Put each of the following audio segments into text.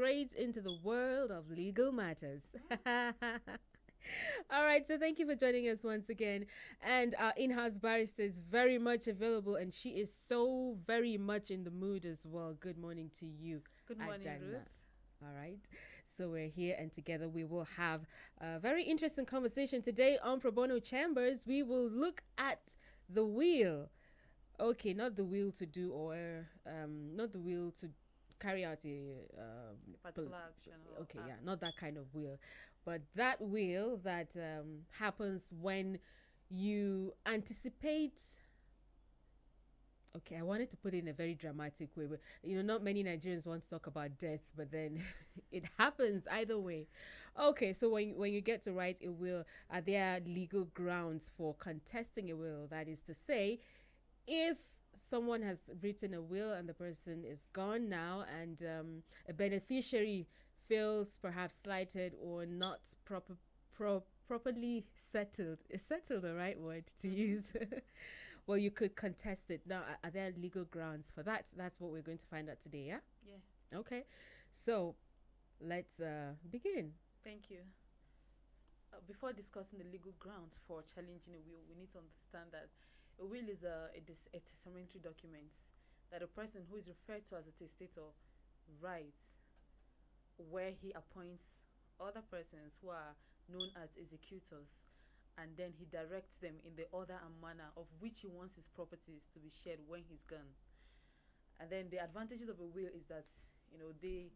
straight into the world of legal matters. All right, so thank you for joining us once again. And our in house barrister is very much available, and she is so very much in the mood as well. Good morning to you. Good morning, Adana. Ruth. All right, so we're here, and together we will have a very interesting conversation today on Probono Chambers. We will look at the wheel. Okay, not the will to do or not the will to carry out A particular action or okay, yeah, act. not that kind of will, but that will that happens when you anticipate. Okay, I wanted to put it in a very dramatic way, but not many Nigerians want to talk about death, but then it happens either way. Okay, so when you get to write a will, are there legal grounds for contesting a will? That is to say, if someone has written a will and the person is gone now, and a beneficiary feels perhaps slighted or not properly settled. Is settled the right word to use? Well, you could contest it. Now, are there legal grounds for that? That's what we're going to find out today, yeah? Yeah. Okay. So let's begin. Thank you. Before discussing the legal grounds for challenging a will, we need to understand that a will is a testamentary document that a person who is referred to as a testator writes, where he appoints other persons who are known as executors, and then he directs them in the order and manner of which he wants his properties to be shared when he's gone. And then the advantages of a will is that the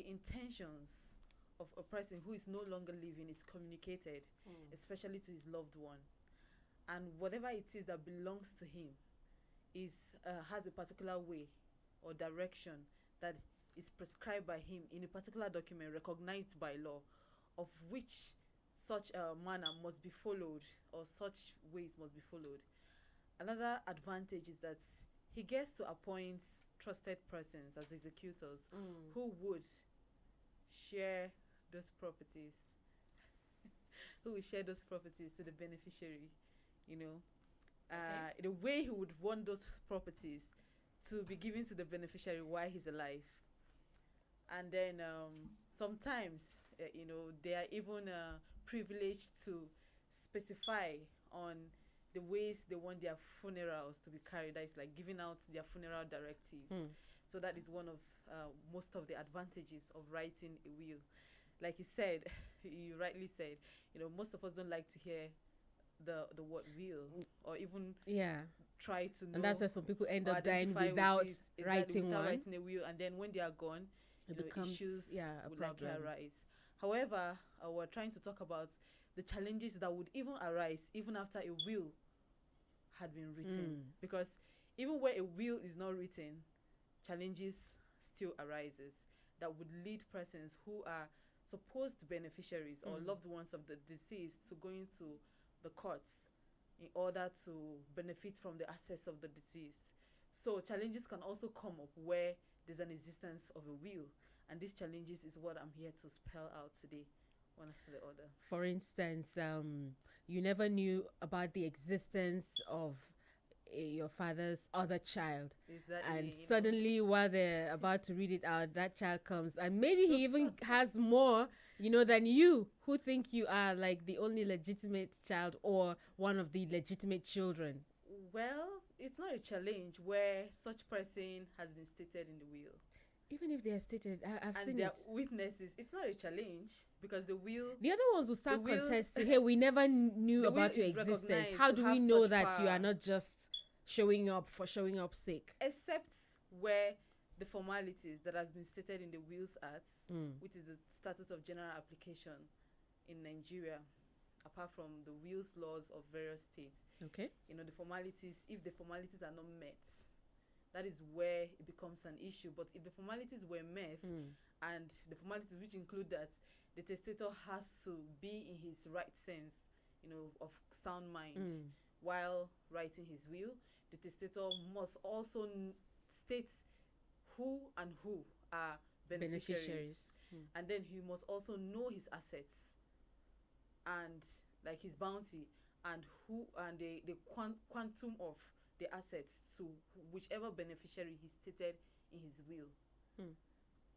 intentions of a person who is no longer living is communicated, especially to his loved one, and whatever it is that belongs to him is has a particular way or direction that is prescribed by him in a particular document recognized by law, of which such a manner must be followed or such ways must be followed. Another advantage is that he gets to appoint trusted persons as executors who would share those properties, who will share those properties to the beneficiary, you know. The way he would want those properties to be given to the beneficiary while he's alive. And then sometimes, they are even privileged to specify on the ways they want their funerals to be carried. That is like giving out their funeral directives. So that is one of most of the advantages of writing a will. Like you said, you rightly said, most of us don't like to hear the word will, or even Yeah. try to know, And that's why some people end or up dying identify without with it, writing without one. writing a will, and then when they are gone, It becomes issues a would likely problem. arise. However, we're trying to talk about the challenges that would even arise even after a will had been written, because even where a will is not written, challenges still arises that would lead persons who are supposed beneficiaries or loved ones of the deceased to go into the courts in order to benefit from the assets of the deceased. So challenges can also come up where there's an existence of a will, and these challenges is what I'm here to spell out today, one after the other. For instance, you never knew about the existence of your father's other child, Exactly. and suddenly while they're about to read it out, that child comes, and maybe he even has more than you, who think you are like the only legitimate child or one of the legitimate children. Well, it's not a challenge where such person has been stated in the will. Even if they are stated, I've And seen their it. witnesses, it's not a challenge because the will, The other ones will start the will, contesting. Hey, we never knew the will about your is existence. recognized How to do we have know such that you are power, not just showing up for showing up's sake? except where the formalities that has been stated in the Wills Act, which is the Statute of General Application in Nigeria, apart from the wills laws of various states. Okay. The formalities, if the formalities are not met, that is where it becomes an issue. But if the formalities were met, and the formalities which include that the testator has to be in his right sense, of sound mind while writing his will, the testator must also state who and who are beneficiaries. And then he must also know his assets and like his bounty, and who and the quantum of the assets to whichever beneficiary he stated in his will.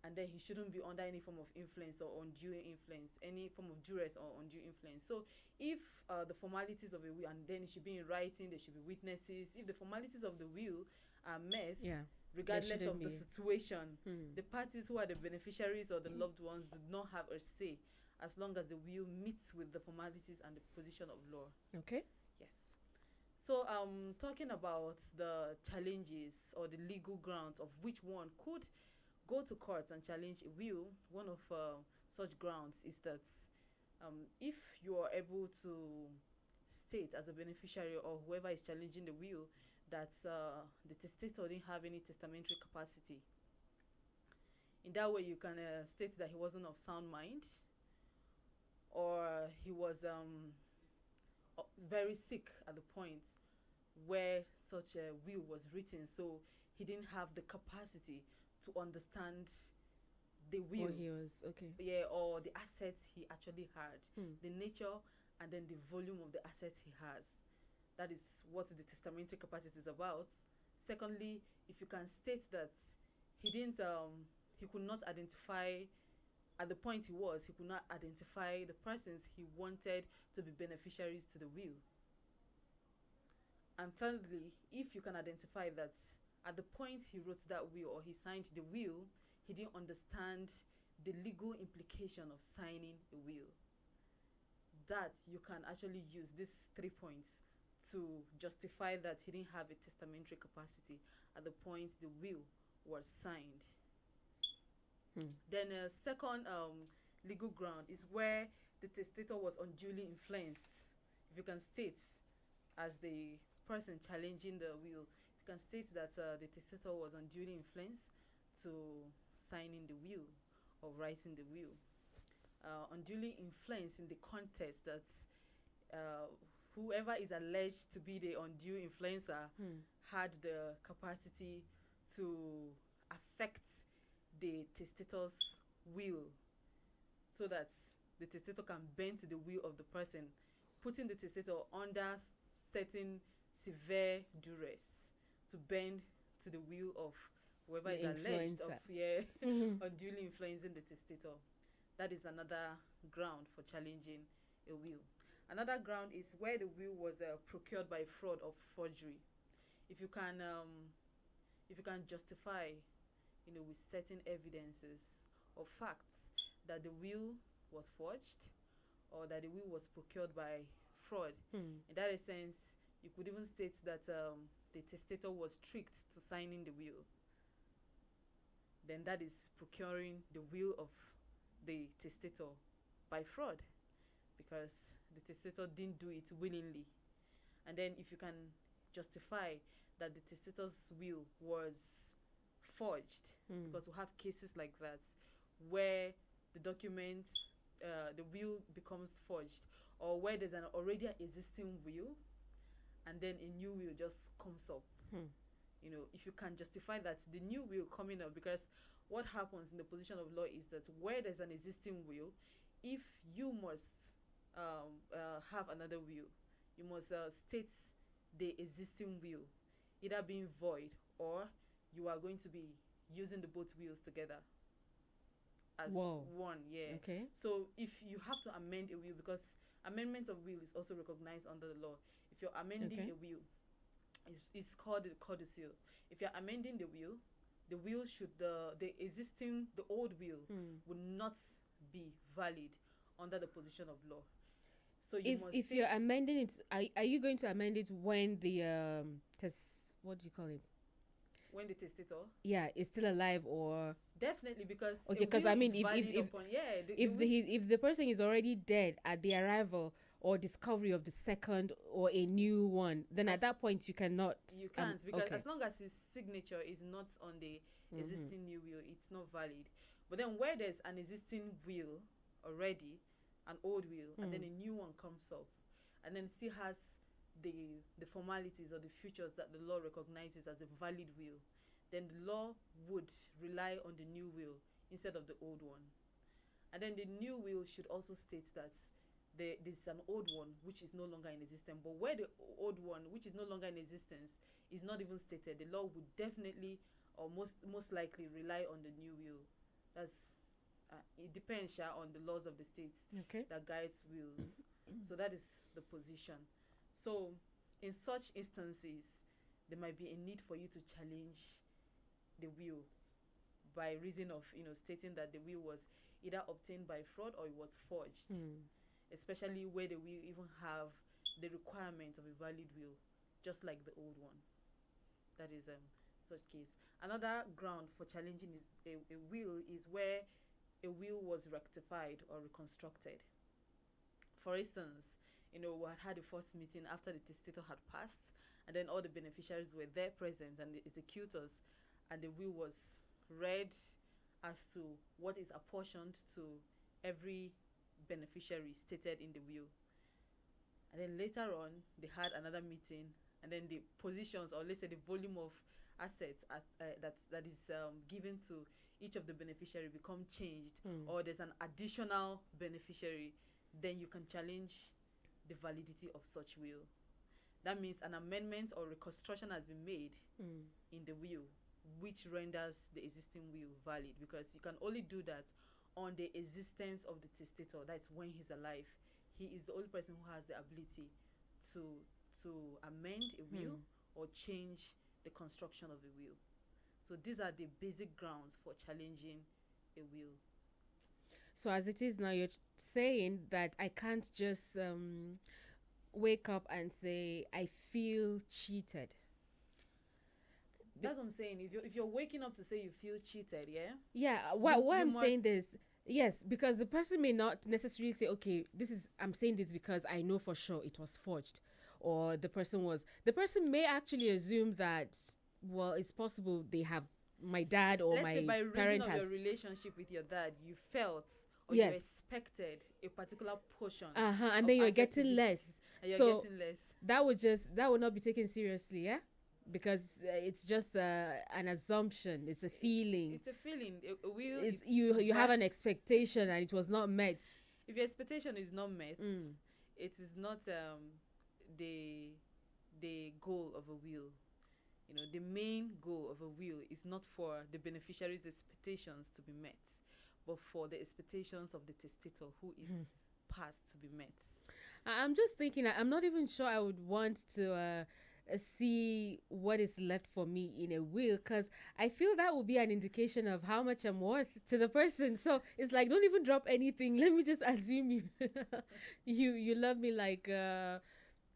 and then he shouldn't be under any form of influence or undue influence, any form of duress or undue influence. So if the formalities of a will, and then it should be in writing, there should be witnesses. If the formalities of the will are met, Yeah. There regardless shouldn't of the be. situation, Hmm. the parties who are the beneficiaries or the loved ones do not have a say, as long as the will meets with the formalities and the position of law. Okay. Yes. So, talking about the challenges or the legal grounds of which one could go to court and challenge a will, one of such grounds is that if you are able to state as a beneficiary or whoever is challenging the will that the testator didn't have any testamentary capacity. In that way, you can state that he wasn't of sound mind, or he was very sick at the point where such a will was written, so he didn't have the capacity to understand the will, Or he was okay. yeah, or the assets he actually had, Hmm. the nature and then the volume of the assets he has. That is what the testamentary capacity is about. Secondly, if you can state that he didn't he could not identify, at the point he could not identify the persons he wanted to be beneficiaries to the will. And thirdly, if you can identify that at the point he wrote that will or he signed the will, he didn't understand the legal implication of signing a will, that you can actually use these 3 points to justify that he didn't have a testamentary capacity at the point the will was signed. Hmm. Then a second legal ground is where the testator was unduly influenced. If you can state, as the person challenging the will, you can state that the testator was unduly influenced to signing the will or writing the will. Unduly influenced in the context that uh, whoever is alleged to be the undue influencer Hmm. had the capacity to affect the testator's will, so that the testator can bend to the will of the person, putting the testator under certain severe duress to bend to the will of whoever The is alleged of, influencer. yeah, Mhm. unduly influencing the testator. That is another ground for challenging a will. Another ground is where the will was procured by fraud or forgery. If you can, justify, with certain evidences or facts that the will was forged or that the will was procured by fraud. Hmm. In that sense, you could even state that the testator was tricked to signing the will. Then that is procuring the will of the testator by fraud, because the testator didn't do it willingly. And then if you can justify that the testator's will was forged, Hmm. because we have cases like that where the documents, the will becomes forged, or where there's an already existing will and then a new will just comes up. Hmm. If you can justify that the new will coming up, because what happens in the position of law is that where there's an existing will, if you must have another will, you must state the existing will either being void, or you are going to be using the both wills together as Whoa. one. Yeah. Okay. So if you have to amend a will, because amendment of will is also recognized under the law. If you're amending Okay. a will, it's called the codicil. If you're amending the will should, the old will Hmm. would not be valid under the position of law. So you If must if state you're amending it, are you going to amend it when the what do you call it? when the testator. Yeah, is still alive, or Definitely, because okay? a Because will I is mean, valid upon, yeah, the if will. if the person is already dead at the arrival or discovery of the second or a new one, then at As that point you cannot. you can't, because Okay. as long as his signature is not on the Mm-hmm. existing new will, it's not valid. But then where there's an existing will already, an old will, and then Mm. a new one comes up, and then it still has the formalities or the features that the law recognizes as a valid will, then the law would rely on the new will instead of the old one. And then the new will should also state that this is an old one which is no longer in existence. But where the old one which is no longer in existence is not even stated, the law would definitely, or most likely, rely on the new will as it depends on the laws of the states Okay. that guides wills. So that is the position. So in such instances, there might be a need for you to challenge the will by reason of stating that the will was either obtained by fraud or it was forged, especially where the will even have the requirement of a valid will, just like the old one. That is such case. Another ground for challenging is a will is where a will was rectified or reconstructed. For instance, we had the first meeting after the testator had passed, and then all the beneficiaries were there present and the executors, and the will was read as to what is apportioned to every beneficiary stated in the will. And then later on, they had another meeting, and then the positions, or let's say the volume of assets that is given to each of the beneficiary become changed, or there's an additional beneficiary, then you can challenge the validity of such will. That means an amendment or reconstruction has been made in the will, which renders the existing will valid, because you can only do that on the existence of the testator. That's when he's alive. He is the only person who has the ability to amend a will or change the construction of a will. So these are the basic grounds for challenging a will. So as it is now, you're saying that I can't just wake up and say I feel cheated. That's what I'm saying. If you're waking up to say you feel cheated, Yeah, why I'm saying must. this, yes, because the person may not necessarily say, okay, I'm saying this because I know for sure it was forged, or the person may actually assume that, well, it's possible they have, my dad or Let's say my by reason parent of has, your relationship with your dad, you felt or you yes, expected a particular portion and of then you're asset to getting be, less. and you're So getting less. that would not be taken seriously, yeah, because it's just an assumption, it's a feeling. It's a feeling. A will. It's you have an expectation and it was not met. If your expectation is not met, it is not the goal of a will. The main goal of a will is not for the beneficiary's expectations to be met, but for the expectations of the testator who is past to be met. I'm just thinking, I'm not even sure I would want to see what is left for me in a will, because I feel that will be an indication of how much I'm worth to the person. So it's like, don't even drop anything. Let me just assume you you love me like to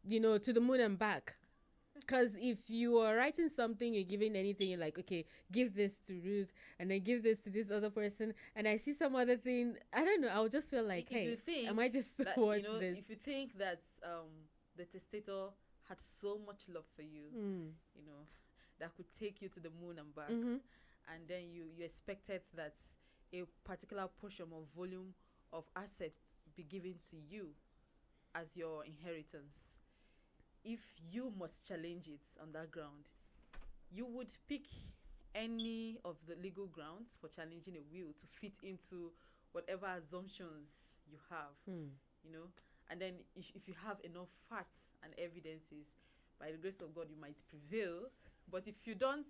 the moon and back. Because if you are writing something, you're giving anything, you're like, okay, give this to Ruth and then give this to this other person, and I see some other thing, I don't know, I'll just feel like, hey, am I just that, worth this? If you think that the testator had so much love for you, that could take you to the moon and back, and then you expected that a particular portion or volume of assets be given to you as your inheritance. If you must challenge it on that ground, you would pick any of the legal grounds for challenging a will to fit into whatever assumptions you have, and then if you have enough facts and evidences, by the grace of God, you might prevail. But if you don't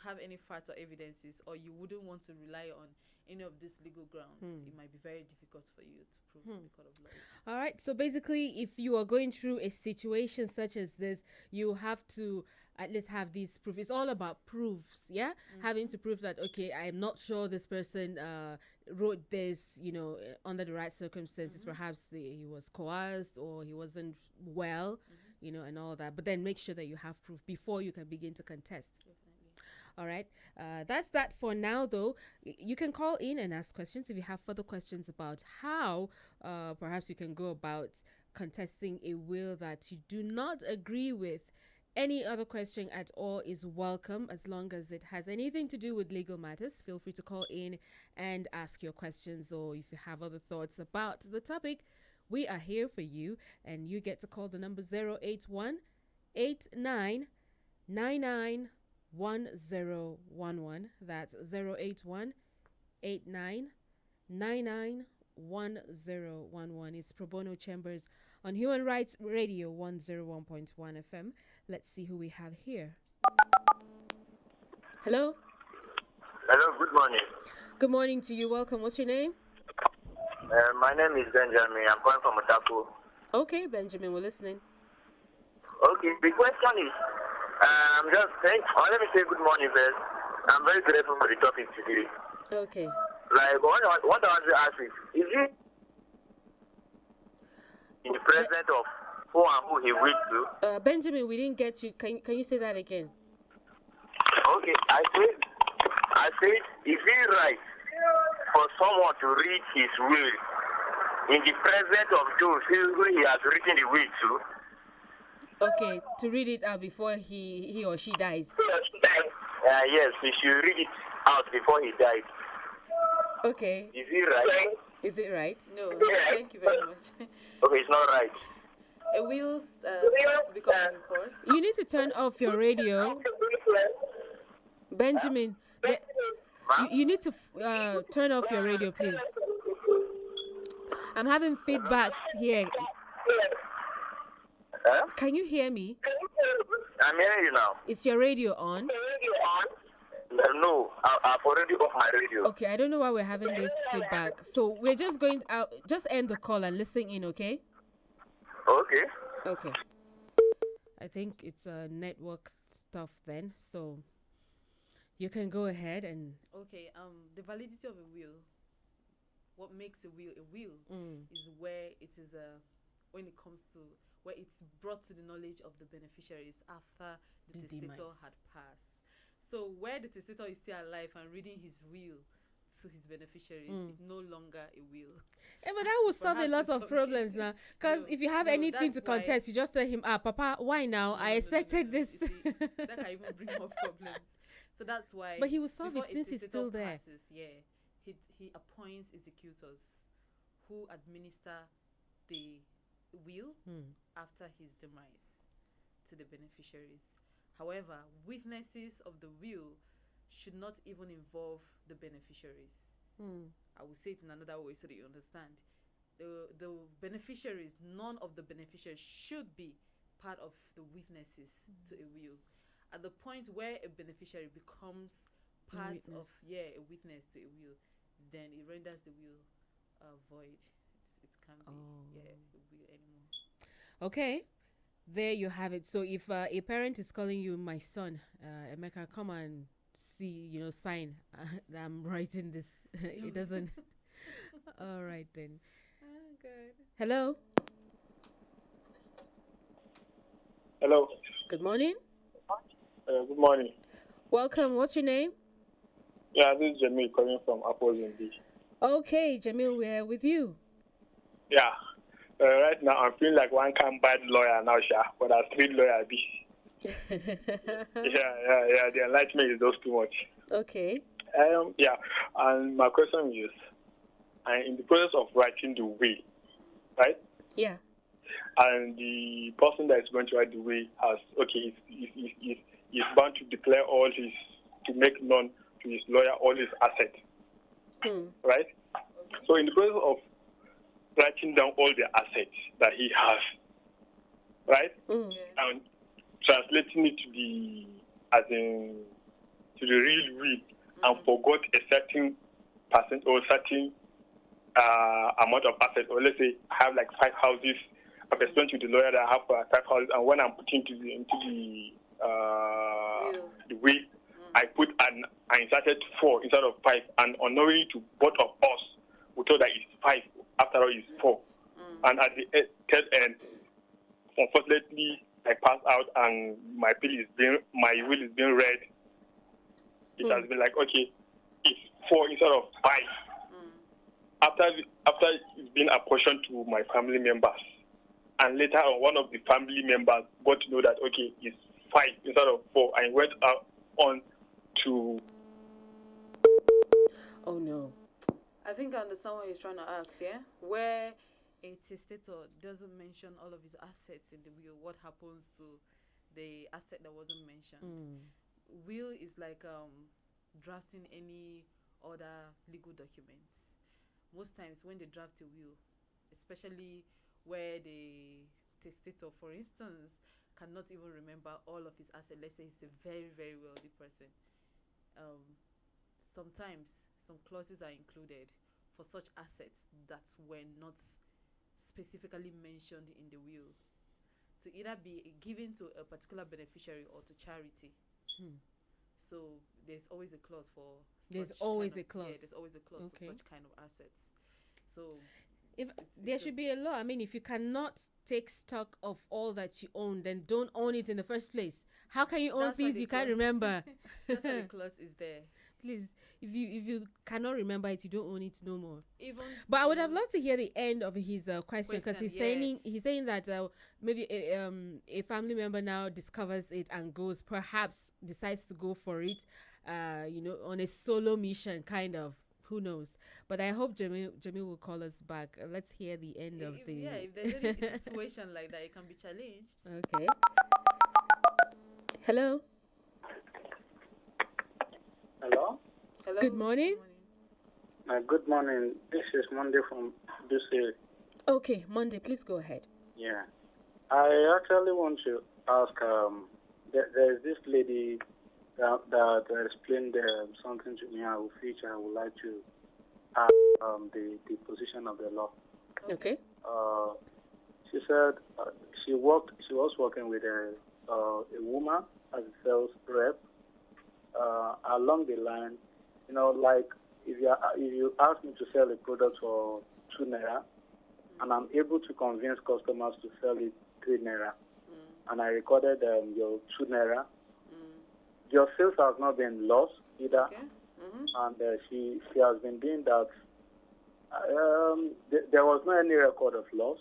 have any facts or evidences, or you wouldn't want to rely on any of these legal grounds, it might be very difficult for you to prove in the court of law. All right. So basically, if you are going through a situation such as this, you have to at least have these proof. It's all about proofs, yeah? Having to prove that, okay, I'm not sure this person wrote this, under the right circumstances. Perhaps he was coerced or he wasn't well, and all that. But then make sure that you have proof before you can begin to contest. Definitely. All right. That's that for now, though. You can call in and ask questions if you have further questions about how perhaps you can go about contesting a will that you do not agree with. Any other question at all is welcome, as long as it has anything to do with legal matters. Feel free to call in and ask your questions, or if you have other thoughts about the topic, we are here for you, and you get to call the number 081 8999 1011. That's 081 8999 1011. It's Probono Chambers on Human Rights Radio 101.1 FM. Let's see who we have here. Hello? Hello, good morning. Good morning to you. Welcome. What's your name? My name is Benjamin. I'm calling from Otaku. Okay, Benjamin, we're listening. Okay, the question is, I'm just saying, let me say good morning first. I'm very grateful for the topic today. Okay. Like, what I want to ask is it in the presence of who and who he will to? Benjamin, we didn't get you. Can you say that again? Okay, I said, is it right for someone to read his will in the presence of those who he has written the will to? Okay, to read it out before he or she dies. Yes, he should read it out before he died. Okay. Is it right? Is it right? No, thank you very much. Okay, it's not right. A will starts becoming in force. You need to turn off your radio. Benjamin, you need to turn off your radio, please. I'm having feedback here. Huh? Can you hear me? I'm hearing you now. Is your radio on? No, I've already off my radio. Okay, I don't know why we're having this feedback. So we're just going out. Just end the call and listen in, okay? Okay. Okay. I think it's network stuff then. So you can go ahead and. Okay. The validity of a will. What makes a will is where it is when it comes to where it's brought to the knowledge of the beneficiaries after the testator had passed. So where the testator is still alive and reading his will to his beneficiaries, it's no longer a will. Yeah, but that will solve a lot of problems now. Because if you have anything to contest, you just tell him, Papa, why now? I expected this. You see, that can even bring more problems. So that's why. But he will solve it since he's still there. He appoints executors who administer the will after his demise to the beneficiaries. However, witnesses of the will should not even involve the beneficiaries. I will say it in another way so that you understand. The beneficiaries, none of the beneficiaries should be part of the witnesses to a will. At the point where a beneficiary becomes part of a witness to a will, then it renders the will void. It can't be a will anymore. Okay. There you have it. So if a parent is calling you my son, Emeka, come and see, sign that I'm writing this. It doesn't. All right then. Good. Hello. Hello. Good morning. Good morning. Welcome. What's your name? Yeah, this is Jamil calling from Apple. Okay, Jamil, we're with you. Yeah. Right now, I'm feeling like one kind bad lawyer now, but a street lawyer be. Yeah. The enlightenment is just too much. Okay. Yeah. And my question is, in the process of writing the will, right? Yeah. And the person that is going to write the will is bound to declare to make known to his lawyer all his assets, right? So in the process of writing down all the assets that he has, right? And translating it to the real will, and forgot a certain percent or certain amount of assets. Or let's say I have like 5 houses. I've explained to the lawyer that I have 5 houses, and when I'm putting into the will, I inserted 4 instead of 5, and unknowingly to both of us, we thought that it's 5. After all, it's 4. And at the third end, unfortunately, I passed out, and my will is being read. It has been like, okay, it's 4 instead of 5. After it's been apportioned to my family members, and later on, one of the family members got to know that, okay, it's 5 instead of 4, and went on to. Oh no. I think I understand what he's trying to ask, yeah? Where a testator doesn't mention all of his assets in the will, what happens to the asset that wasn't mentioned? Will is like drafting any other legal documents. Most times when they draft a will, especially where the testator, for instance, cannot even remember all of his assets. Let's say he's a very, very wealthy person. sometimes some clauses are included for such assets that were not specifically mentioned in the will, to either be given to a particular beneficiary or to charity. So there's always a clause for There's such always kind a of, clause. Yeah, there's always a clause Okay. for such kind of assets. So If it's there a- should be a law. I mean, if you cannot take stock of all that you own, then don't own it in the first place. How can you own That's why things the you can't clause- remember? that's why the clause is there. Please, if you cannot remember it, you don't own it no more. Even But I would have loved to hear the end of his question, because Question, yeah. he's saying that maybe a family member now discovers it and perhaps decides to go for it, on a solo mission, kind of. Who knows? But I hope Jamil will call us back. Let's hear the end of the. if there's any situation like that, it can be challenged. Okay. Hello. Hello. Hello. Good morning. Good morning. This is Monday from DC. Okay, Monday. Please go ahead. Yeah. I actually want to ask. There's this lady that explained something to me, which I would like to ask the position of the law. Okay. She said she was working with a woman as a sales rep. Along the line, like if you ask me to sell a product for 2 naira, and I'm able to convince customers to sell it 3 naira, and I recorded your 2 naira, your sales has not been lost either, Okay. and she has been doing that. There was no any record of loss.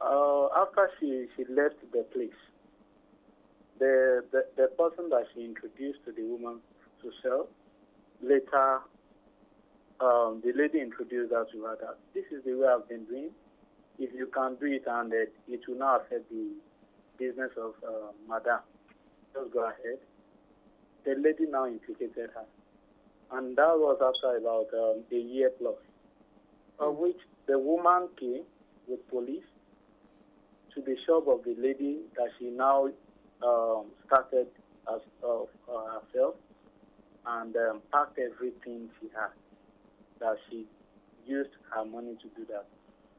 After she left the place, the person that she introduced to the woman to sell, later the lady introduced her to her that this is the way I've been doing. If you can do it, and it will not affect the business of madam, just go ahead. The lady now implicated her, and that was after about a year plus, of which the woman came with police to the shop of the lady that she now started as herself, and packed everything she had, that she used her money to do that.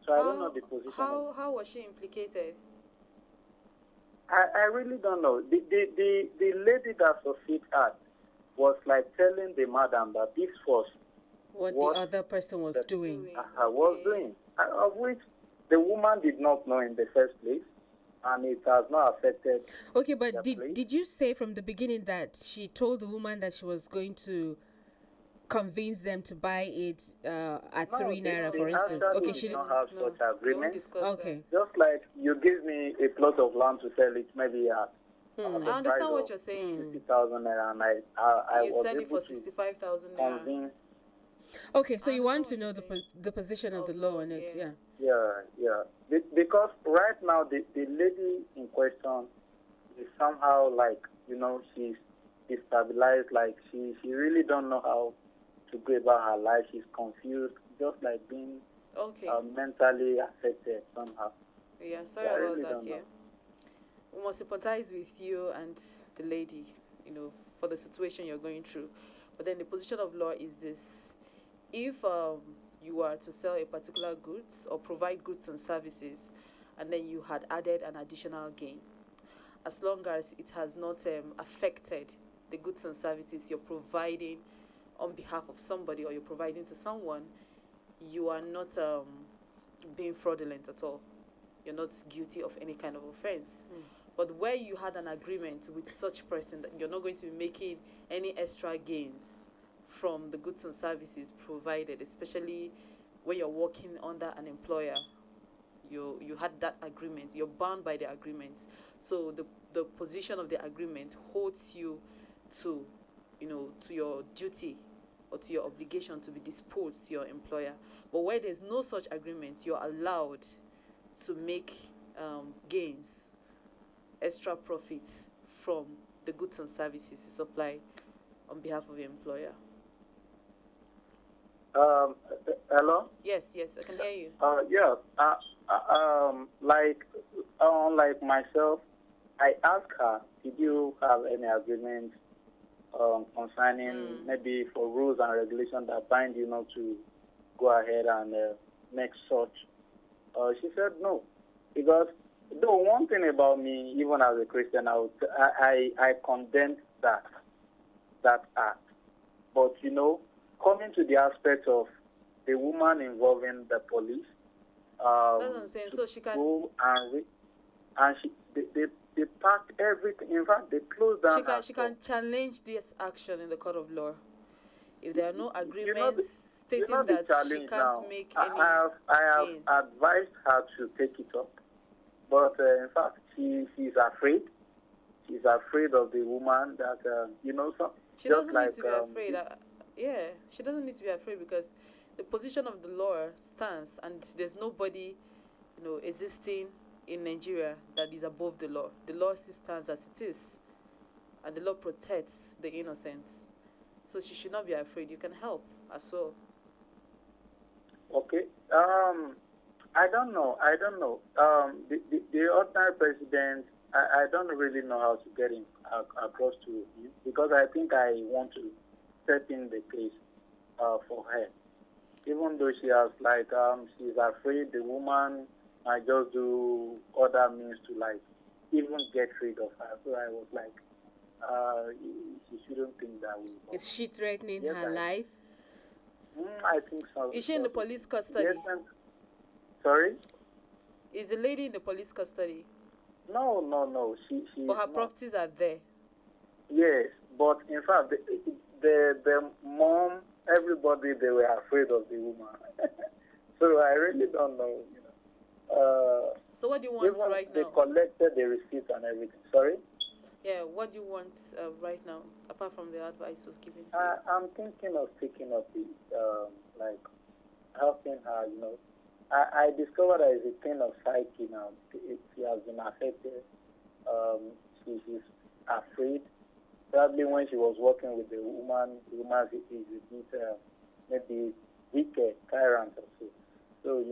So I don't know the position. How was she implicated? I really don't know. The lady that Sophie had was like telling the madam that this was What the other person was doing. was doing, of which the woman did not know in the first place, and it has not affected. Okay, but did you say from the beginning that she told the woman that she was going to convince them to buy it at 3 naira, for instance? Okay, she did not didn't. have such agreement. Okay. Just like you give me a plot of land to sell it, maybe at I the understand price what of you're saying. 50,000 naira, and I You was sell it able for to 65,000 naira. convince. Okay, so I you want to understand know what you're the position of the Of law law, on it, yeah. yeah. Yeah. Because right now the lady in question is somehow like, she's destabilized, like she really don't know how to go about her life. She's confused, just like being mentally affected somehow. Yeah, sorry I about really that, don't yeah. know. We must sympathize with you and the lady, for the situation you're going through. But then the position of law is this. If you are to sell a particular goods or provide goods and services, and then you had added an additional gain, as long as it has not affected the goods and services you're providing on behalf of somebody, or you're providing to someone, you are not being fraudulent at all. You're not guilty of any kind of offense. But where you had an agreement with such person that you're not going to be making any extra gains from the goods and services provided, especially when you're working under an employer, you had that agreement. You're bound by the agreements. So the position of the agreement holds you to, to your duty or to your obligation to be disposed to your employer. But where there's no such agreement, you're allowed to make gains, extra profits from the goods and services you supply on behalf of your employer. Hello? Yes, I can hear you. Yeah. Like myself, I asked her, did you have any agreement concerning maybe for rules and regulations that bind you not to go ahead and make such. She said no, because though one thing about me, even as a Christian, I condemn that act. But coming to the aspect of the woman involving the police, That's what I'm saying. So she can go and they packed everything. In fact, they closed down. She can challenge this action in the court of law if there are no agreements the stating that she can't now. make I any. have gains. advised her to take it up, but in fact, she's afraid. She's afraid of the woman that She doesn't need to be afraid. Yeah, she doesn't need to be afraid because the position of the law stands, and there's nobody, existing in Nigeria that is above the law. The law still stands as it is, and the law protects the innocent. So she should not be afraid. You can help as well. Okay. I don't know. The ordinary president, I don't really know how to get him across to you, because I think I want to step in the case for her. Even though she has she's afraid the woman might just do other means to even get rid of her. So I was she shouldn't think that way. Is she threatening her life? I think so. Is she in the police custody? Yes, sorry? Is the lady in the police custody? No. She But her properties are there. Yes, but in fact, the mom, everybody, they were afraid of the woman. So I really don't know. So what do you want even right they now? collected the receipt and everything. Sorry? Yeah, what do you want right now, apart from the advice we've given to you? I'm thinking of taking up it, helping her, I discovered there is a thing of psyche now. She has been affected. She's afraid. Probably when she was working with the woman is a bit maybe wicked, tyrant or so. So,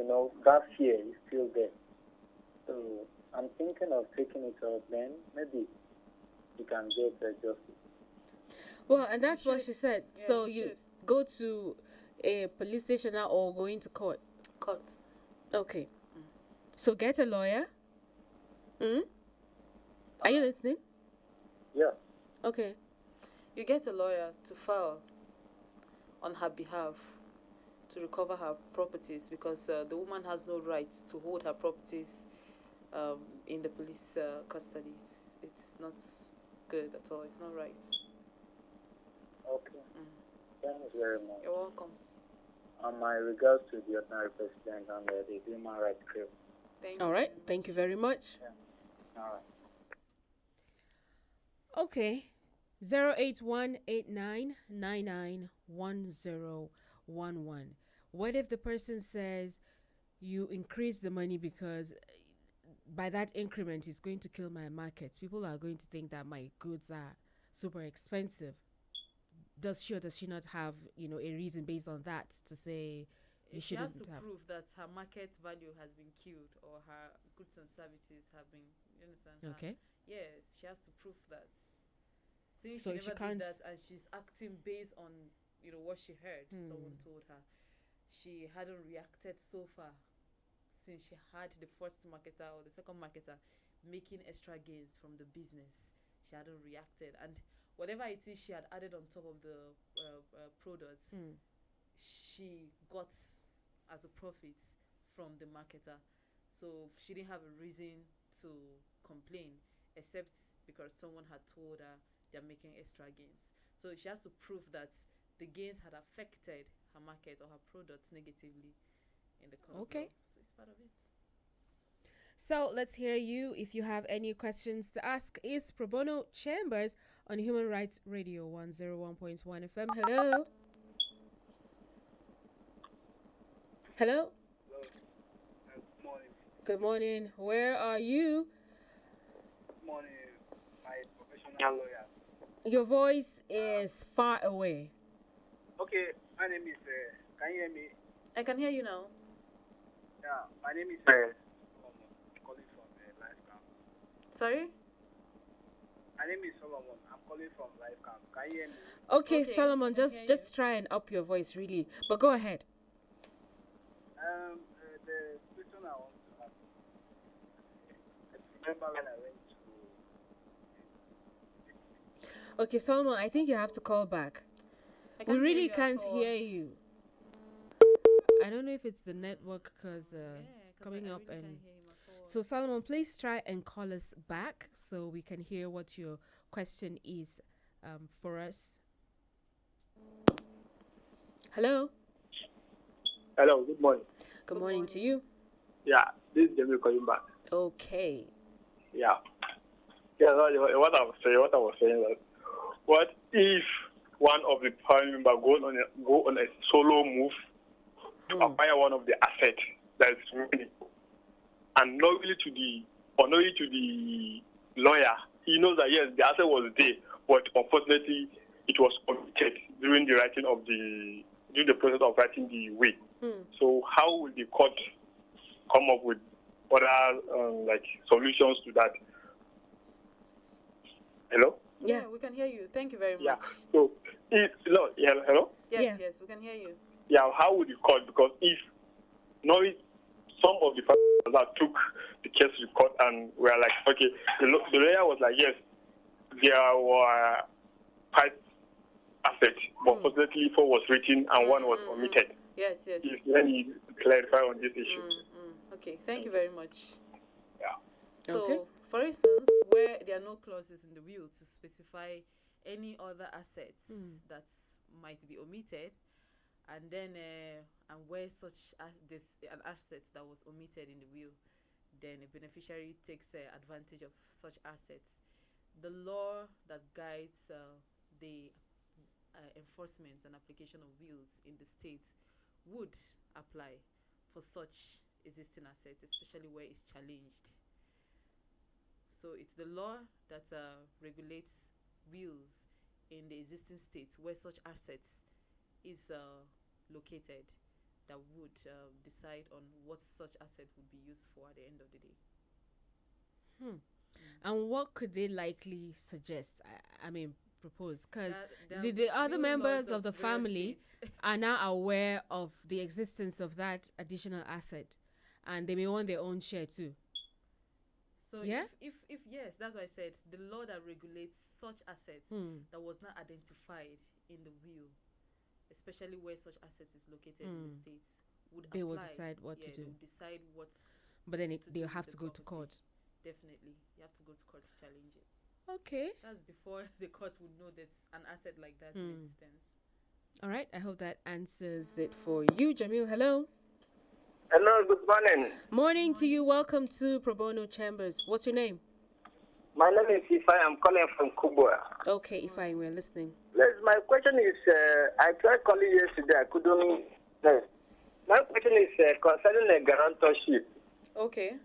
that fear is still there. So I'm thinking of taking it up, then maybe you can get justice. Well, and that's what she said. Yeah, so you you should. go to a police station now or going to court? Court. Okay. So get a lawyer. Are you listening? Yeah. Okay. You get a lawyer to file on her behalf to recover her properties, because the woman has no right to hold her properties in the police custody. It's not good at all. It's not right. Okay. Thank you very much. You're welcome. My regards to the ordinary president and the human rights group. All right. Thank you very much. Yeah. All right. Okay. 08189991011. What if the person says you increase the money because by that increment it's going to kill my markets? People are going to think that my goods are super expensive. Does she or does she not have, a reason based on that to say you She has shouldn't to have? prove that her market value has been killed or her goods and services have been. You understand? Okay. Yes, she has to prove that. Since So she if she never can't- did that and she's acting based on what she heard, someone told her, she hadn't reacted so far since she had the first marketer or the second marketer making extra gains from the business. She hadn't reacted, and whatever it is she had added on top of the products, she got as a profit from the marketer. So she didn't have a reason to complain, except because someone had told her they're making extra gains. So she has to prove that the gains had affected her market or her products negatively in the court. Okay. So it's part of it. So let's hear you. If you have any questions to ask, is Probono Chambers on Human Rights Radio 101.1 FM. Hello. Hello. Good morning. Good morning. Where are you? Good morning, my professional lawyer. Your voice is far away. Okay, my name is. Can you hear me? I can hear you now. Yeah, my name is. Calling from Life Camp. Sorry? My name is Solomon. I'm calling from Live Camp. Can you hear me? Okay, Okay, Solomon, I can hear just try and up your voice, really. But go ahead. The question I want to ask, I remember when I went to. Okay, Solomon, I think you have to call back. I We can't really hear you at can't all. hear you. I don't know if it's the network because it's 'Cause coming I up really and can't hear him at all. so Solomon, please try and call us back so we can hear what your question is for us. Hello. Hello, good morning. Good Good morning to morning. you. Yeah, this is Jamie calling back. Okay. Yeah. Yeah, no, what I was saying that what if one of the family members go on a solo move to acquire one of the assets that is remaining, and not really to the lawyer, he knows that yes, the asset was there, but unfortunately it was omitted during the process of writing the will. So how will the court come up with other solutions to that? Hello? Yeah. We can hear you. Thank you very Yeah. much. So hello? Yeah. Yes, we can hear you. Yeah, how would you court? Because if knowing some of the factors that took the case to court and were like, okay, the lawyer was like, yes, there were 5 assets, but fortunately 4 was written and 1 was omitted. Yes. Let me clarify on this issue. Okay, thank you very much. Yeah. So, Okay. for instance, where there are no clauses in the will to specify any other assets that might be omitted, and then and where such an asset that was omitted in the will, then a beneficiary takes advantage of such assets. The law that guides the enforcement and application of wills in the states would apply for such existing assets, especially where it's challenged. So it's the law that regulates wills in the existing states where such assets is located that would decide on what such asset would be used for at the end of the day. And what could they likely suggest? I mean, propose? Because There the are other will members laws of the various family states. are now aware of the existence of that additional asset, and they may want their own share too. So Yeah? if yes, that's why I said the law that regulates such assets that was not identified in the will, especially where such assets is located in the states, would They will apply. decide what to They do. will decide what's But then to do they'll with have the to go to property. court. Definitely, you have to go to court to challenge it. Okay. That's before the court would know there's an asset like that in existence. All right. I hope that answers it for you, Jamil. Hello. Hello, good morning. Morning to you. Welcome to Probono Chambers. What's your name? My name is Ifai. I'm calling from Kubwa. Okay, Ifai, we're listening. Yes, my question is, I tried calling yesterday. I couldn't. My question is concerning a guarantorship. Okay.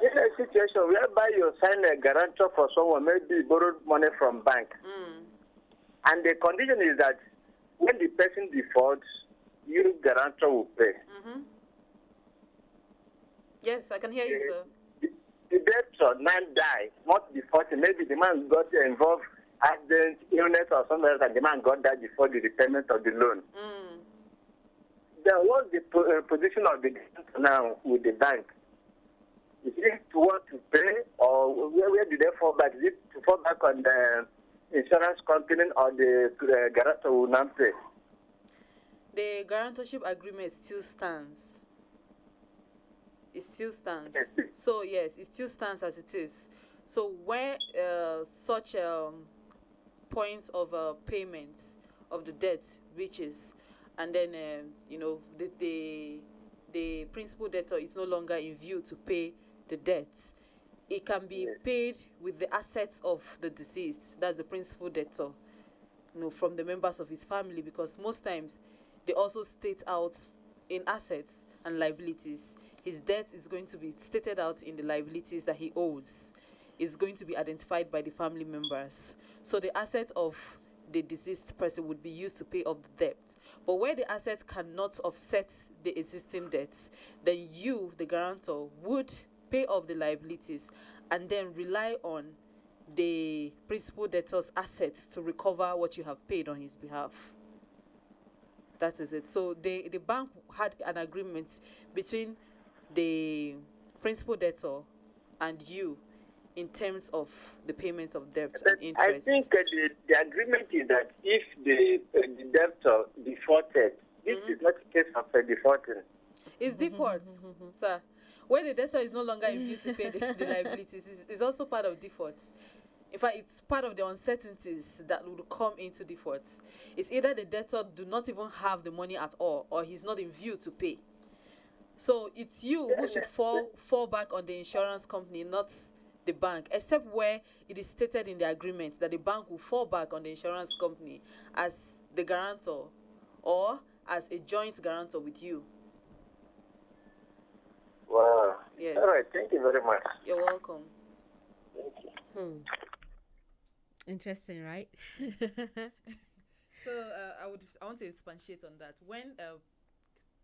In a situation whereby you sign a guarantor for someone, maybe borrowed money from bank, and the condition is that when the person defaults, you guarantor will pay. Yes, I can hear you, sir. The debtor now died, not defaulting. Maybe the man got involved, accident, illness, or something else, and the man got that before the repayment of the loan. Then what's the position of the guarantor now with the bank? Is it to want to pay, or where do they fall back? Is it to fall back on the insurance company, or the guarantor will not pay? The guarantorship agreement still stands. It still stands. So yes, it still stands as it is. So where such point of payment of the debt reaches, and then the principal debtor is no longer in view to pay the debt, it can be paid with the assets of the deceased. That's the principal debtor, from the members of his family, because most times they also state out in assets and liabilities. His debt is going to be stated out in the liabilities that he owes. Is going to be identified by the family members. So the assets of the deceased person would be used to pay off the debt. But where the assets cannot offset the existing debts, then you, the guarantor, would pay off the liabilities and then rely on the principal debtor's assets to recover what you have paid on his behalf. That is it. So the bank had an agreement between the principal debtor and you in terms of the payment of debt and I interest. think the agreement is that if the debtor defaulted, this is not a case of defaulting. It's default, sir. When the debtor is no longer in view to pay the liabilities, is also part of default. In fact, it's part of the uncertainties that would come into default. It's either the debtor do not even have the money at all, or he's not in view to pay. So it's you who should fall back on the insurance company, not the bank, except where it is stated in the agreement that the bank will fall back on the insurance company as the guarantor or as a joint guarantor with you. Wow. Yes. All right. Thank you very much. You're welcome. Thank you. Interesting, right? So I want to expatiate on that. When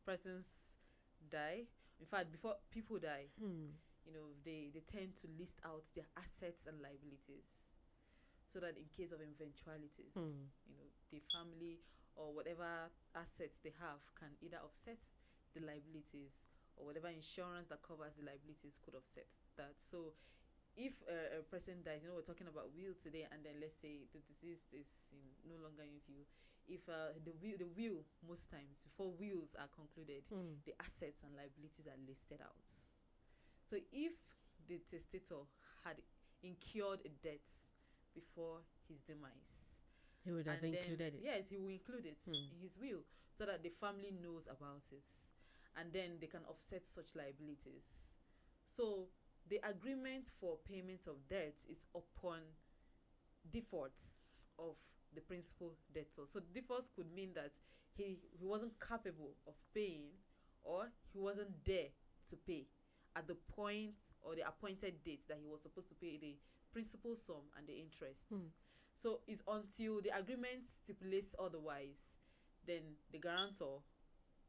persons die, in fact, before people die, they tend to list out their assets and liabilities, so that in case of eventualities, the family or whatever assets they have can either offset the liabilities, or whatever insurance that covers the liabilities could offset that. So if a person dies, we're talking about will today, and then let's say the deceased is no longer in view. If the will most times before wills are concluded, the assets and liabilities are listed out. So if the testator had incurred a debt before his demise, He would have included it. Yes, he will include it in his will, so that the family knows about it, and then they can offset such liabilities. So the agreement for payment of debts is upon defaults of the principal debtor. So defaults could mean that he wasn't capable of paying, or he wasn't there to pay at the point or the appointed date that he was supposed to pay the principal sum and the interest. So it's until the agreement stipulates otherwise, then the guarantor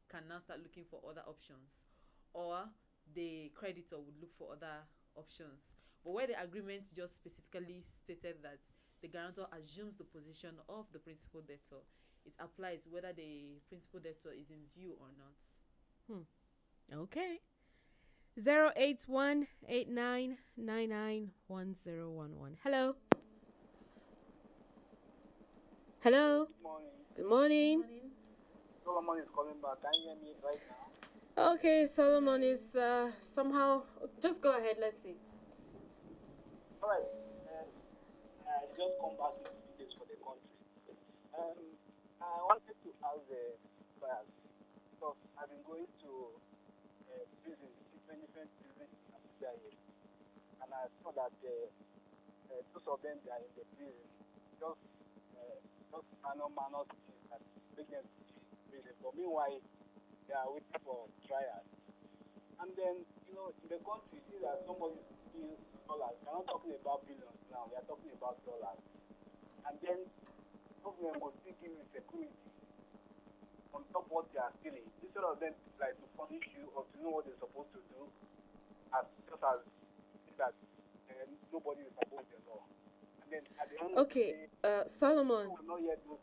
can now start looking for other options, or the creditor would look for other options. But where the agreement just specifically stated that the guarantor assumes the position of the principal debtor, it applies whether the principal debtor is in view or not. Okay. 08189991011. Hello. Hello. Good morning. Good morning. Solomon is calling back. Can you hear me right now? Okay, Solomon is somehow. Just go ahead. Let's see. All right. I just come back in 3 days for the country. I wanted to ask the class, because I've been going to prisons, different prisons in Abuja here, and I saw that most of them, they are in the prison, just minor things that make them to prison. But meanwhile, they are waiting for trial. And then, in the country, you see that somebody steals dollars. We're not talking about billions now, we are talking about dollars. And then, government will still give you security on top of what they are stealing, instead of them like to punish you or to know what they're supposed to do, just as that nobody is above the law. And then at the end of the day, Solomon. will not yet do.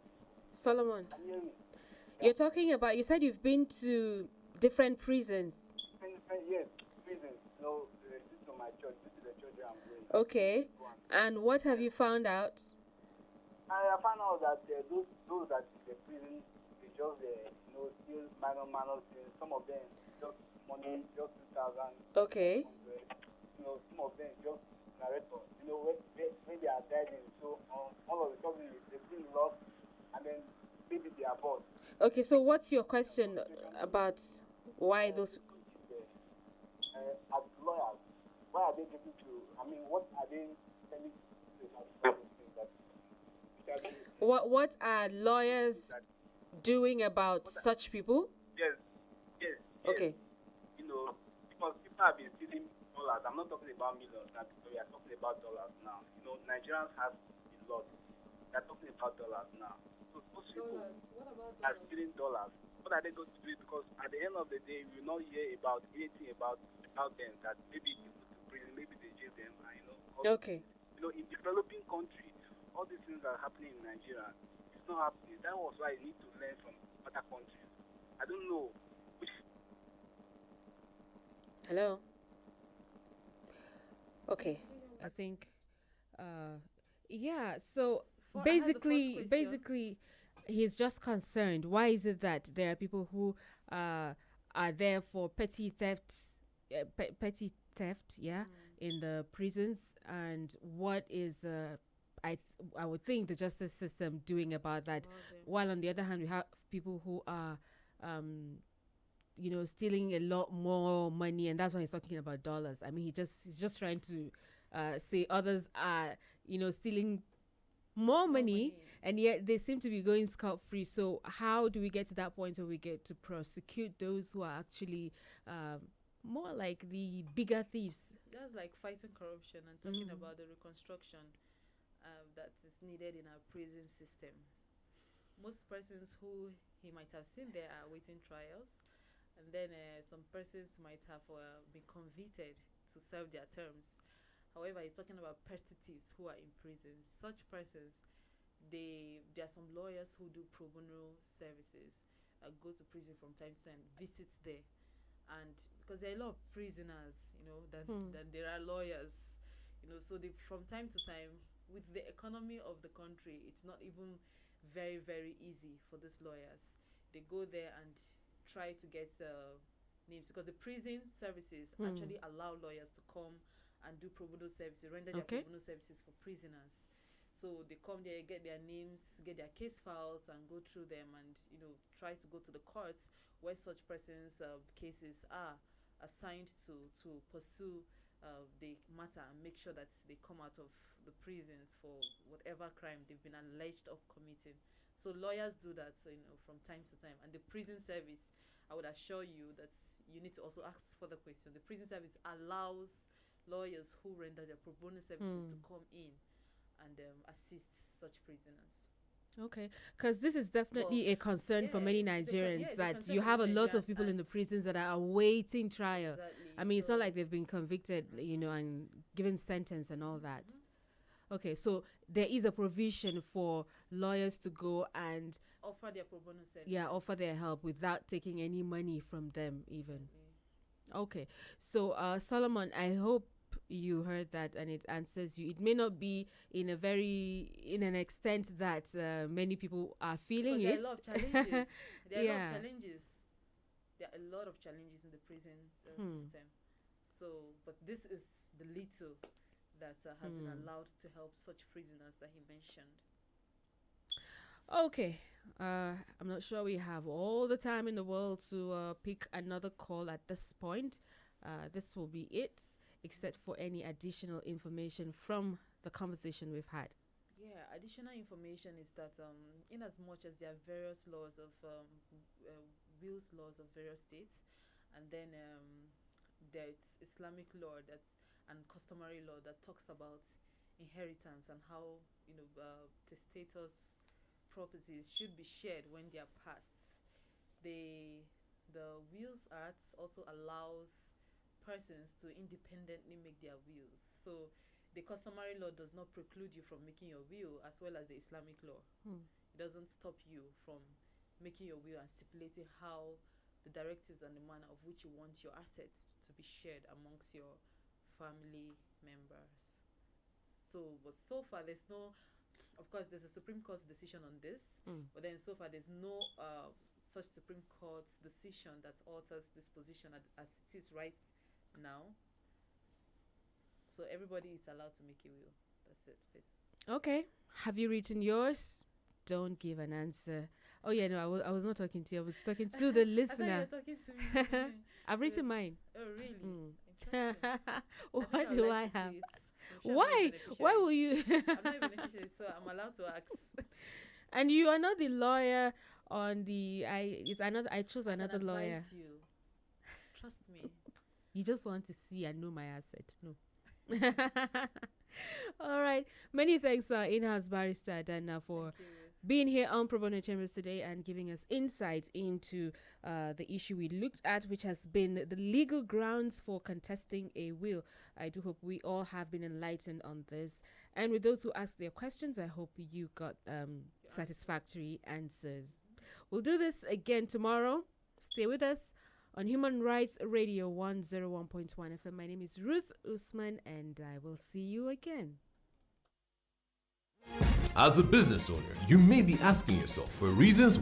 Solomon. Can you hear me? You're talking about. You said you've been to different prisons. Yes, prisons. No, this is my church. This is the church where I'm going. Okay. And what have you found out? I found out that those that in the prison, they just still minor things. Some of them just money, just 2,000. Okay. Some of them just narrator. When they are diving, so all of a sudden they've been lost, and then maybe they are bored. Okay, so what's your question about why those? As lawyers, why are they getting to? What are they telling to? What are lawyers doing about such people? Yes. Okay. Because people have been stealing dollars. I'm not talking about millions. We are talking about dollars now. Nigerians have a lot. We are talking about dollars now. So those people are stealing dollars. What are they going to do? Because at the end of the day, we will not hear about anything about them that maybe they put to prison, maybe they jail them. Okay. In developing country, all these things are happening in Nigeria. It's not happening. That was why you need to learn from other countries. I don't know which. Hello. Okay. I think. Yeah. So I have the first question. basically, he's just concerned. Why is it that there are people who are there for petty thefts, petty theft? Yeah, in the prisons, and what is I would think the justice system doing about that? While on the other hand, we have people who are stealing a lot more money, and that's why he's talking about dollars. I mean, he's just trying to say others are stealing more money, and yet they seem to be going scot free. So how do we get to that point where we get to prosecute those who are actually more like the bigger thieves? That's like fighting corruption and talking about the reconstruction that is needed in our prison system. Most persons who he might have seen there are waiting trials, and then some persons might have been convicted to serve their terms. However, he's talking about prostitutes who are in prison. Such persons, there are some lawyers who do pro bono services, go to prison from time to time, visits there, and because there are a lot of prisoners, than there are lawyers, so they from time to time, with the economy of the country, it's not even very very easy for these lawyers. They go there and try to get names, because the prison services actually allow lawyers to come and do pro bono services, render their pro bono services for prisoners. So they come there, get their names, get their case files, and go through them, and try to go to the courts where such persons' cases are assigned to pursue the matter and make sure that they come out of the prisons for whatever crime they've been alleged of committing. So lawyers do that, from time to time. And the prison service, I would assure you that you need to also ask further questions. The prison service allows lawyers who render their pro bono services to come in and assist such prisoners. Okay, because this is definitely a concern for many Nigerians, that you have a lot of people in the prisons that are awaiting trial. Exactly. I mean, it's not like they've been convicted, and given sentence and all that. Okay, so there is a provision for lawyers to go and offer their pro bono services. Yeah, offer their help without taking any money from them even. Okay, so Solomon, I hope you heard that and it answers you. It may not be in an extent that many people are feeling because it. There are a lot of challenges. There are a lot of challenges. There are a lot of challenges in the prison system. So, but this is the little that has been allowed to help such prisoners that he mentioned. Okay. I'm not sure we have all the time in the world to pick another call at this point. This will be it, except for any additional information from the conversation we've had. Yeah, additional information is that in as much as there are various laws of wills laws of various states, and then there's Islamic law and customary law that talks about inheritance and how testators' properties should be shared when they are passed. The Wills Act also allows persons to independently make their wills. So the customary law does not preclude you from making your will, as well as the Islamic law. It doesn't stop you from making your will and stipulating how the directives and the manner of which you want your assets to be shared amongst your family members. But so far there's no, of course there's a Supreme Court's decision on this, but then so far there's no such Supreme Court's decision that alters this position as it is right now. So everybody is allowed to make a will. That's it, please. Okay. Have you written yours? Don't give an answer. Oh yeah, no, I was not talking to you. I was talking to the listener. I thought you were talking to me. I've written mine. Oh really? Interesting. What do I have? Sure Why? Why will you? I'm not even a beneficiary, so I'm allowed to ask. And you are not the lawyer on the. I chose another lawyer. You. Trust me. You just want to see and know my asset. No. All right. Many thanks, in-house barrister Dana, for being here on Probono Chambers today and giving us insights into the issue we looked at, which has been the legal grounds for contesting a will. I do hope we all have been enlightened on this. And with those who asked their questions, I hope you got satisfactory answers. We'll do this again tomorrow. Stay with us on Human Rights Radio 101.1 FM. My name is Ruth Usman, and I will see you again. As a business owner, you may be asking yourself for reasons